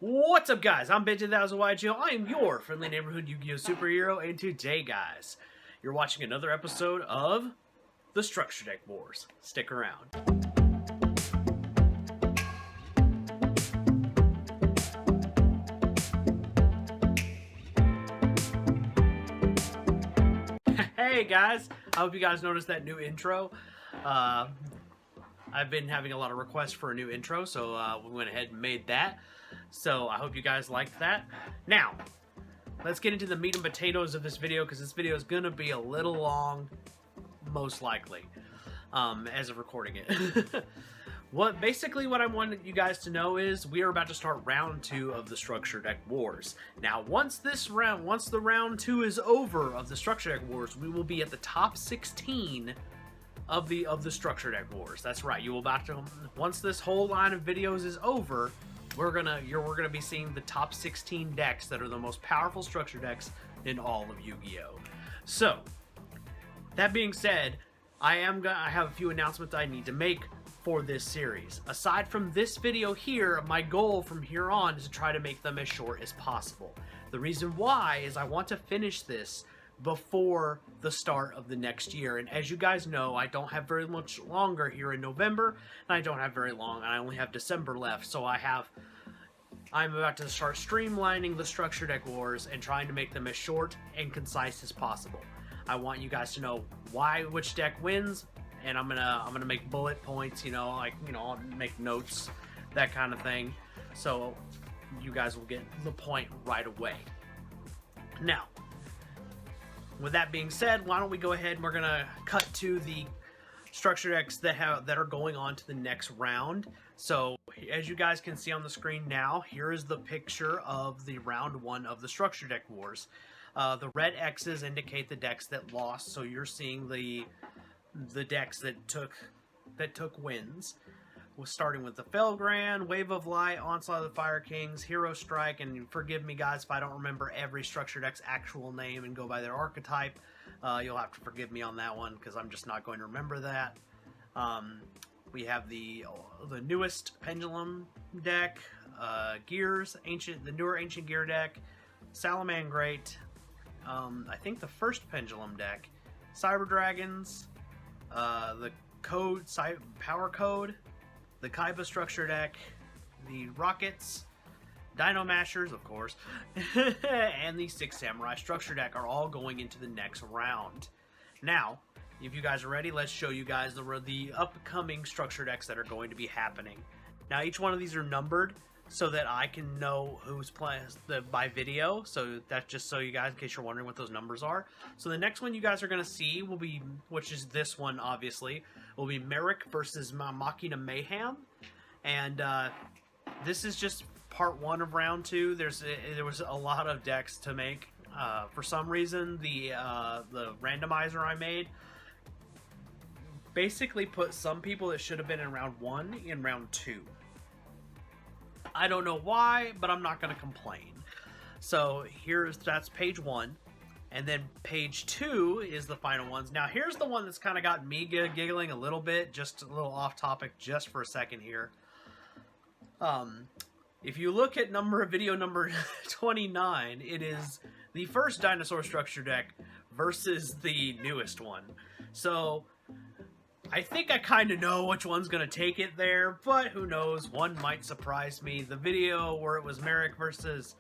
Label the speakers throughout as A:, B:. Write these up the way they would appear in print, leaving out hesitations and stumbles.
A: What's up, guys? I'm Benji, that was a yugioh. I am your friendly neighborhood Yu-Gi-Oh superhero, and today, guys, you're watching another episode of the Structure Deck Wars. Stick around. Hey, guys! I hope you guys noticed that new intro. I've been having a lot of requests for a new intro, so we went ahead and made that. So I hope you guys liked that. Now, let's get into the meat and potatoes of this video, because this video is going to be a little long, most likely, as of recording it. Basically what I wanted you guys to know is we are about to start round 2 of the Structure Deck Wars. Now, once the round 2 is over of the Structure Deck Wars, we will be at the top 16 of the Structure Deck Wars. That's right. You will about to, once this whole line of videos is over, we're gonna be seeing the top 16 decks that are the most powerful structure decks in all of Yu-Gi-Oh. So, that being said, I have a few announcements I need to make for this series. Aside from this video here, my goal from here on is to try to make them as short as possible. The reason why is I want to finish this before the start of the next year, and as you guys know, I don't have very much longer here in November, and I don't have very long. I only have December left, so I'm about to start streamlining the Structure Deck Wars and trying to make them as short and concise as possible. I want you guys to know which deck wins, and I'm gonna make bullet points, I'll make notes, that kind of thing, so you guys will get the point right away. Now, with that being said, why don't we go ahead and we're gonna cut to the structure decks that are going on to the next round. So as you guys can see on the screen now, here is the picture of the round 1 of the Structure Deck Wars. The red X's indicate the decks that lost, so you're seeing the decks that took wins. We're starting with the Felgrand, Wave of Light, Onslaught of the Fire Kings, Hero Strike, and forgive me guys if I don't remember every structure deck's actual name and go by their archetype. You'll have to forgive me on that one because I'm just not going to remember that. We have the newest Pendulum deck, Gears, the newer Ancient Gear deck, Salamangreat, I think the first Pendulum deck, Cyber Dragons, the Power Code, the Kaiba structure deck, the Rockets, Dino Mashers, of course, and the Six Samurai structure deck are all going into the next round. Now, if you guys are ready, let's show you guys the upcoming structure decks that are going to be happening. Now, each one of these are numbered so that I can know who's playing by video. So that's just so you guys, in case you're wondering what those numbers are. So the next one you guys are going to see will be, which is this one, obviously, will be Marik versus Machina Mayhem. And this is just part 1 of round 2. There was a lot of decks to make. For some reason, the randomizer I made basically put some people that should have been in round 1 in round 2. I don't know why, but I'm not going to complain. So that's page 1, and then page 2 is the final ones. Now here's the one that's kind of got me giggling a little bit, just a little off topic just for a second here. If you look at video number 29, it is the first dinosaur structure deck versus the newest one. So I think I kind of know which one's going to take it there, but who knows, one might surprise me. The video where it was Marik versus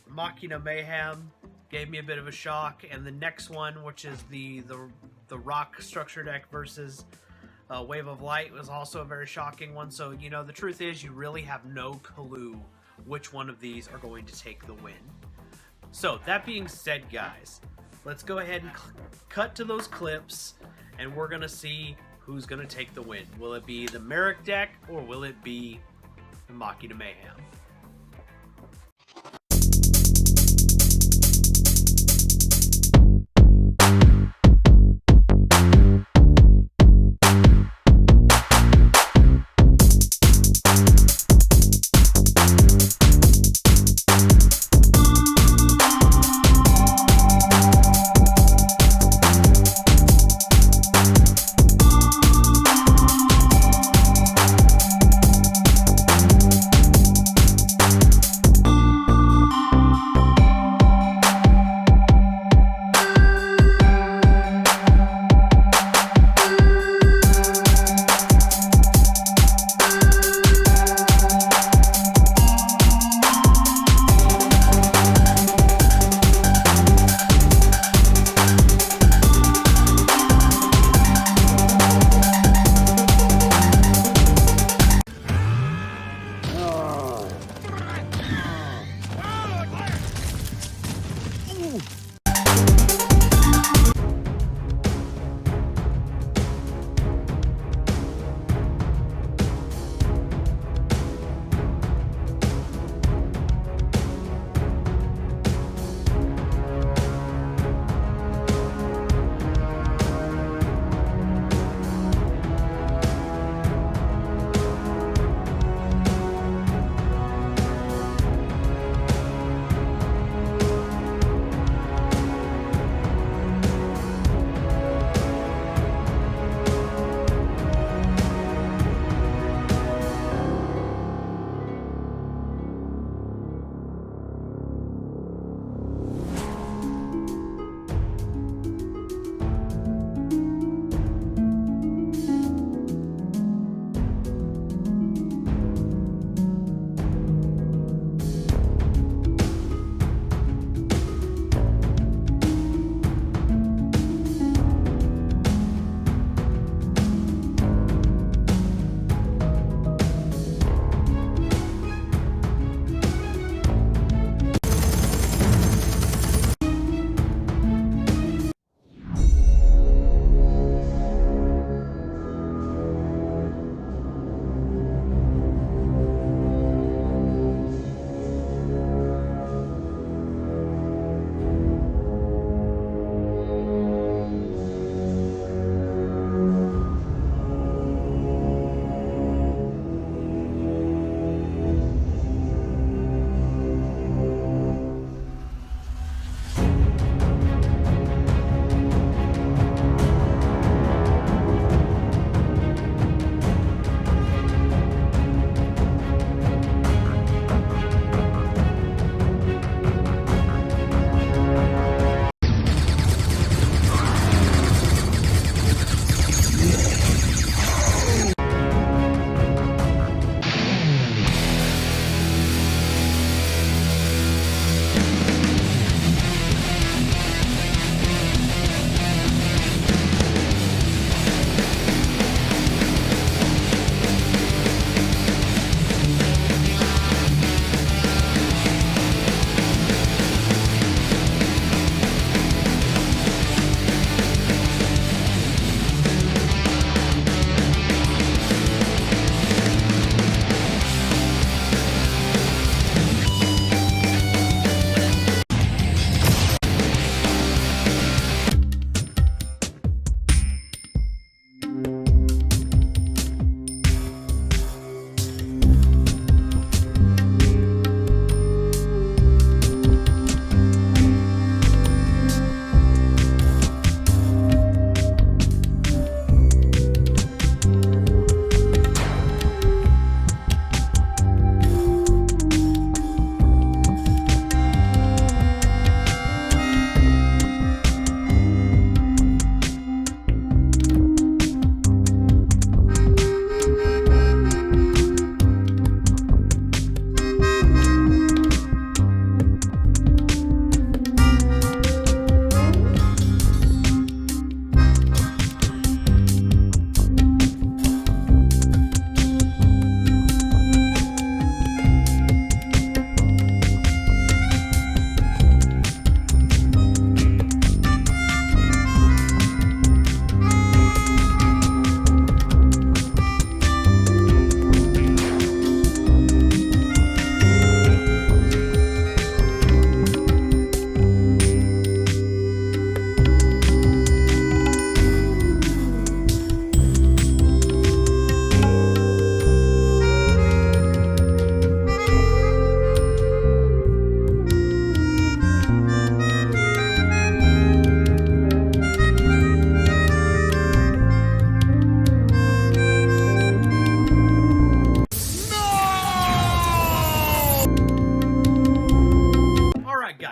A: Machina Mayhem gave me a bit of a shock, and the next one, which is the rock structure deck versus Wave of Light, was also a very shocking one. So, the truth is you really have no clue which one of these are going to take the win. So, that being said, guys, let's go ahead and cut to those clips, and we're going to see who's going to take the win. Will it be the Marik deck, or will it be the Machina Mayhem?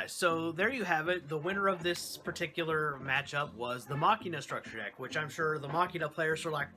A: guys, so there you have it. The winner of this particular matchup was the Machina structure deck, which I'm sure the Machina players are like,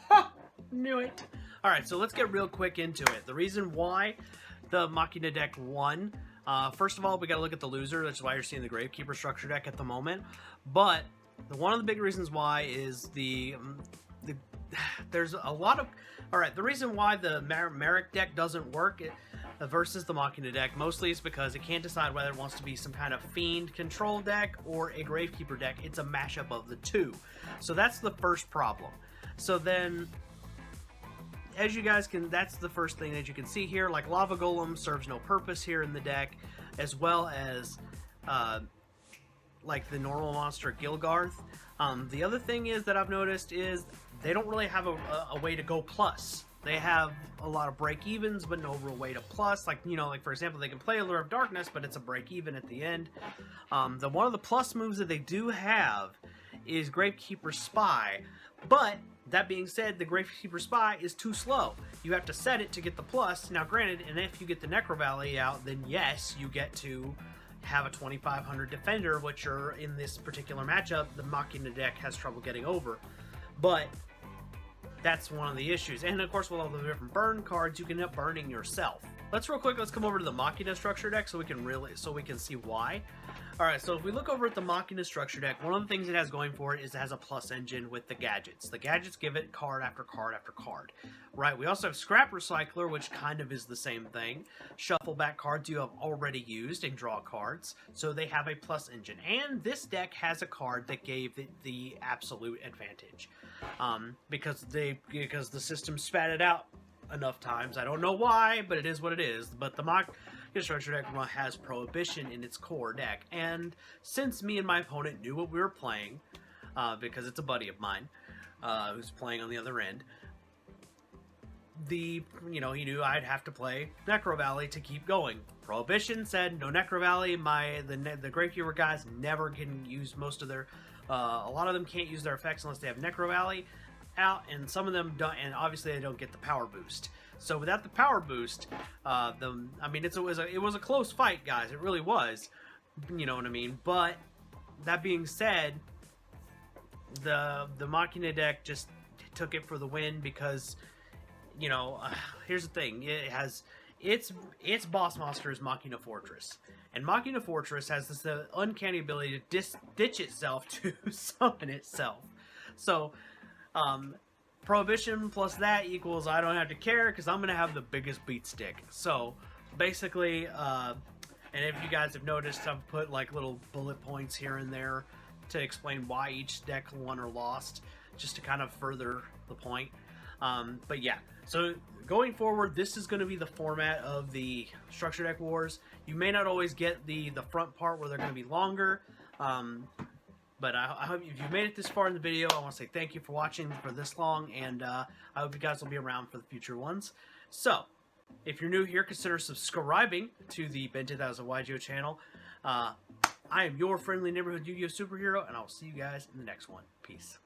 A: ha! Knew it. Alright, so let's get real quick into it. The reason why the Machina deck won, first of all, we gotta look at the loser. That's why you're seeing the Gravekeeper structure deck at the moment. But one of the big reasons why is there's a lot of... Alright, the reason why the Marik deck doesn't work versus the Machina deck mostly is because it can't decide whether it wants to be some kind of Fiend control deck or a Gravekeeper deck. It's a mashup of the two. So that's the first problem. So then, as you guys can, that's the first thing that you can see here. Like, Lava Golem serves no purpose here in the deck, as well as like the normal monster Gilgarth. The other thing is that I've noticed is they don't really have a way to go plus. They have a lot of break-evens, but no real way to plus. Like, you know, like for example, they can play Allure of Darkness, but it's a break-even at the end. One of the plus moves that they do have is Gravekeeper Spy, but that being said, the Gravekeeper Spy is too slow. You have to set it to get the plus. Now, granted, and if you get the Necro Valley out, then yes, you get to have a 2500 defender, which are in this particular matchup, the Machina deck has trouble getting over. But that's one of the issues. And of course, with all the different burn cards, you can end up burning yourself. Let's come over to the Machina structure deck so we can see why. Alright, so if we look over at the Machina structure deck, one of the things it has going for it is it has a plus engine with the gadgets. The gadgets give it card after card after card. Right, we also have Scrap Recycler, which kind of is the same thing. Shuffle back cards you have already used and draw cards, so they have a plus engine. And this deck has a card that gave it the absolute advantage. Because the system spat it out enough times. I don't know why, but it is what it is. But the Machina structure deck has Prohibition in its core deck, and since me and my opponent knew what we were playing, because it's a buddy of mine who's playing on the other end, he knew I'd have to play Necro Valley to keep going. Prohibition said no Necro Valley. The Gravekeeper guys never can use most of their a lot of them can't use their effects unless they have Necro Valley out, and some of them don't, and obviously they don't get the power boost. So without the power boost, it was a close fight, guys. It really was. You know what I mean? But that being said, the Machina deck just took it for the win because, here's the thing: it has its boss monster is Machina Fortress, and Machina Fortress has this uncanny ability to ditch itself to summon itself. So, Prohibition plus that equals I don't have to care because I'm going to have the biggest beat stick. So, basically, and if you guys have noticed, I've put like little bullet points here and there to explain why each deck won or lost, just to kind of further the point. But yeah, so going forward, this is going to be the format of the Structure Deck Wars. You may not always get the front part where they're going to be longer, but I hope if you made it this far in the video, I want to say thank you for watching for this long, and I hope you guys will be around for the future ones. So, if you're new here, consider subscribing to the Ben 10,000 yugioh channel. I am your friendly neighborhood Yu-Gi-Oh superhero, and I'll see you guys in the next one. Peace.